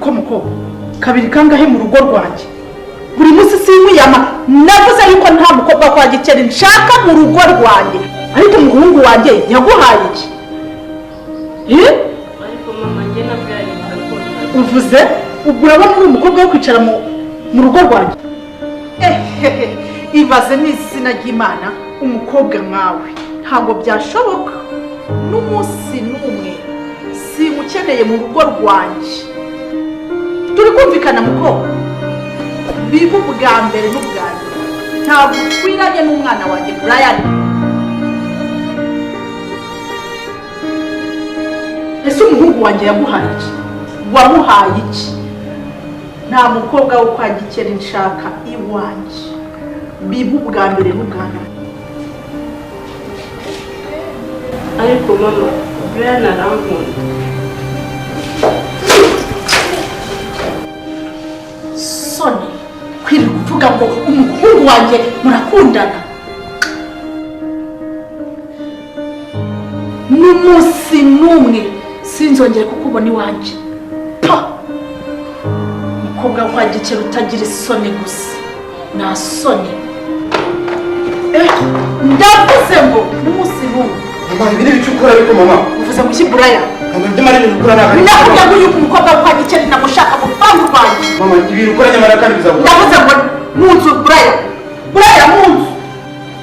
niko muko kabiri kangahe mu rugo rwanjye buri munsi simuyama navuze yuko nta mukobwa kwa Gikeri nshaka mu rugo rwanjye ariko umuhungu wanjye yaguhaye iki ariko mama njye nabwari uvuze urabona uri umukobwa wo kwicara mu rugo rwanjye ibaze n'izina ry'Imana umukobwa nkawe ntabwo byashoboka n'umunsi n'umwe simukeneye mu rugo rwanjye turi kumvikana mukobwa bibu bwa mbere n'ubwa nyuma ntabwo twiranye n'umwana wanjye Brian ese umuhungu wanjye yaguhaye iki wamuhaye iki nta mukobwa wo kwa Gikeri nshaka iwanjye bibu bwa mbere n'ubwa nyuma ariko mama Brian arankunda soni kwiri kuvuga ngo umuhungu wanjye murakundana n'umunsi n'umwe sinzongere kukubona iwanjye umukobwa kwa Gikeri utagira isoni gusa nta soni ndavuze ngo n'umunsi n'umwe mama ibi ni ukora ariko mama uvuze ngo iki Brian mama ibyo mari ukora ntabwo nakubwiye ngo yuko umukobwa kwa Gikeri namushaka mu rupangu rwanjye mama ibi ukora nyamara kandi bizagura ndavuze ngo mu nzu Brian mu nzu